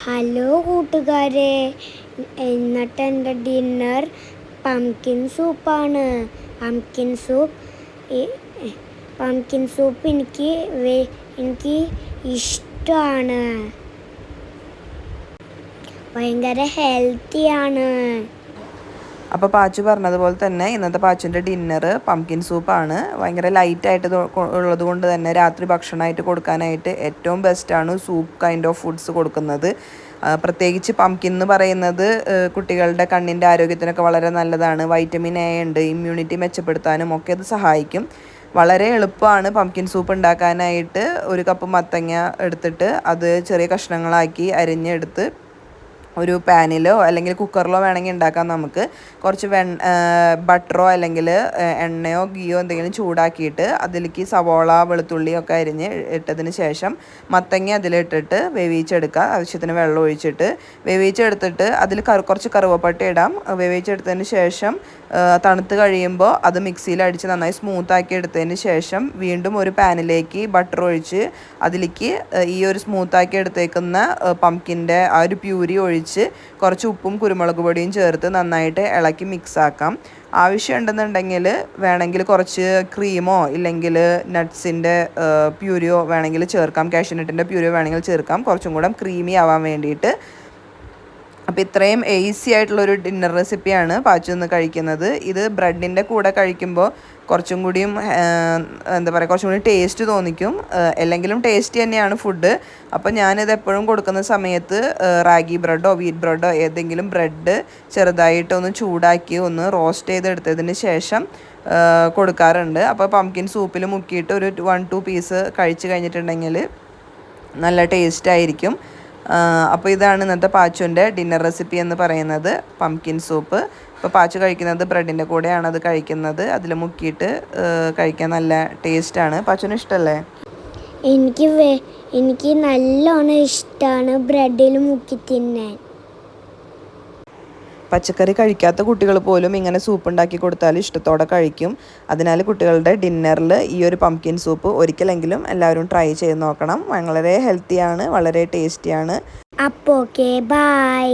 Hello കൂട്ടുകാരെ, ഇന്നത്തെ എൻ്റെ ഡിന്നർ പംകിൻ സൂപ്പാണ്. പംകിൻ സൂപ്പ് പംകിൻ സൂപ്പ് എനിക്ക് ഇഷ്ടമാണ്. ഭയങ്കര ഹെൽത്തിയാണ്. അപ്പോൾ പാച്ചു പറഞ്ഞതുപോലെ തന്നെ ഇന്നത്തെ പാച്ചുവിൻ്റെ ഡിന്നർ പംകിൻ സൂപ്പാണ്. ഭയങ്കര ലൈറ്റായിട്ട് ഉള്ളത് കൊണ്ട് തന്നെ രാത്രി ഭക്ഷണമായിട്ട് കൊടുക്കാനായിട്ട് ഏറ്റവും ബെസ്റ്റാണ് സൂപ്പ് കൈൻഡ് ഓഫ് ഫുഡ്സ് കൊടുക്കുന്നത്. പ്രത്യേകിച്ച് പംകിൻ എന്ന് പറയുന്നത് കുട്ടികളുടെ കണ്ണിൻ്റെ ആരോഗ്യത്തിനൊക്കെ വളരെ നല്ലതാണ്. വൈറ്റമിൻ എ ഉണ്ട്, ഇമ്മ്യൂണിറ്റി മെച്ചപ്പെടുത്താനും ഒക്കെ ഇത് സഹായിക്കും. വളരെ എളുപ്പമാണ് പംകിൻ സൂപ്പ് ഉണ്ടാക്കാനായിട്ട്. ഒരു കപ്പ് മത്തങ്ങ എടുത്തിട്ട് അത് ചെറിയ കഷ്ണങ്ങളാക്കി അരിഞ്ഞെടുത്ത് ഒരു പാനിലോ അല്ലെങ്കിൽ കുക്കറിലോ വേണമെങ്കിൽ ഉണ്ടാക്കാം. നമുക്ക് കുറച്ച് ബട്ടറോ അല്ലെങ്കിൽ എണ്ണയോ ഗീയോ എന്തെങ്കിലും ചൂടാക്കിയിട്ട് അതിലേക്ക് സവോള വെളുത്തുള്ളിയൊക്കെ അരിഞ്ഞ് ഇട്ടതിന് ശേഷം മത്തങ്ങ അതിലിട്ടിട്ട് വേവിച്ചെടുക്കുക. ആവശ്യത്തിന് വെള്ളം ഒഴിച്ചിട്ട് വേവിച്ചെടുത്തിട്ട് അതിൽ കുറച്ച് കറുവപ്പട്ട ഇടാം. വേവിച്ചെടുത്തതിന് ശേഷം തണുത്ത് കഴിയുമ്പോൾ അത് മിക്സിയിൽ അടിച്ച് നന്നായി സ്മൂത്താക്കി എടുത്തതിന് ശേഷം വീണ്ടും ഒരു പാനിലേക്ക് ബട്ടർ ഒഴിച്ച് അതിലേക്ക് ഈ ഒരു സ്മൂത്താക്കി എടുത്തേക്കുന്ന പംകിൻ്റെ ആ ഒരു പ്യൂരി ഒഴിച്ച് കുറച്ച് ഉപ്പും കുരുമുളക് പൊടിയും ചേർത്ത് നന്നായിട്ട് ഇളക്കി മിക്സ് ആക്കാം. ആവശ്യമുണ്ടെന്നുണ്ടെങ്കിൽ വേണമെങ്കിൽ കുറച്ച് ക്രീമോ ഇല്ലെങ്കിൽ നട്ട്സിൻ്റെ പ്യൂരിയോ വേണമെങ്കിൽ ചേർക്കാം. കാഷ്യൂനട്ടിൻ്റെ പ്യൂരിയോ വേണമെങ്കിൽ ചേർക്കാം, കുറച്ചും കൂടെ ക്രീമി ആവാൻ വേണ്ടിയിട്ട്. അപ്പോൾ ഇത്രയും ഈസി ആയിട്ടുള്ളൊരു ഡിന്നർ റെസിപ്പിയാണ് പാച്ചു ഇന്ന് കഴിക്കുന്നത്. ഇത് ബ്രെഡിൻ്റെ കൂടെ കഴിക്കുമ്പോൾ കുറച്ചും കൂടിയും എന്താ പറയുക, കുറച്ചും കൂടി ടേസ്റ്റ് തോന്നിക്കും. അല്ലെങ്കിലും ടേസ്റ്റ് തന്നെയാണ് ഫുഡ്. അപ്പോൾ ഞാനിത് എപ്പോഴും കൊടുക്കുന്ന സമയത്ത് റാഗി ബ്രെഡോ വീറ്റ് ബ്രെഡോ ഏതെങ്കിലും ബ്രെഡ് ചെറുതായിട്ടൊന്ന് ചൂടാക്കി ഒന്ന് റോസ്റ്റ് ചെയ്തെടുത്തതിന് ശേഷം കൊടുക്കാറുണ്ട്. അപ്പോൾ പംകിൻ സൂപ്പിൽ മുക്കിയിട്ട് ഒരു 1-2 പീസ് കഴിച്ച് കഴിഞ്ഞിട്ടുണ്ടെങ്കിൽ നല്ല ടേസ്റ്റ് ആയിരിക്കും. അപ്പോൾ ഇതാണ് ഇന്നത്തെ പാച്ചുവിൻ്റെ ഡിന്നർ റെസിപ്പി എന്ന് പറയുന്നത്, പംകിൻ സൂപ്പ്. ഇപ്പോൾ പാച്ചു കഴിക്കുന്നത് ബ്രെഡിൻ്റെ കൂടെയാണ് അത് കഴിക്കുന്നത്. അതിൽ മുക്കിയിട്ട് കഴിക്കാൻ നല്ല ടേസ്റ്റാണ്. പാച്ചുവിന് ഇഷ്ടമല്ലേ? എനിക്ക് നല്ലോണം ഇഷ്ടമാണ് ബ്രെഡിൽ മുക്കി തിന്നാൻ. പച്ചക്കറി കഴിക്കാത്ത കുട്ടികൾ പോലും ഇങ്ങനെ സൂപ്പ് ഉണ്ടാക്കി കൊടുത്താൽ ഇഷ്ടത്തോടെ കഴിക്കും. അതിനാൽ കുട്ടികളുടെ ഡിന്നറിൽ ഈ ഒരു പംകിൻ സൂപ്പ് ഒരിക്കലെങ്കിലും എല്ലാവരും ട്രൈ ചെയ്ത് നോക്കണം. വളരെ ഹെൽത്തിയാണ്, വളരെ ടേസ്റ്റിയാണ്. അപ്പോൾ ഓക്കെ, ബൈ.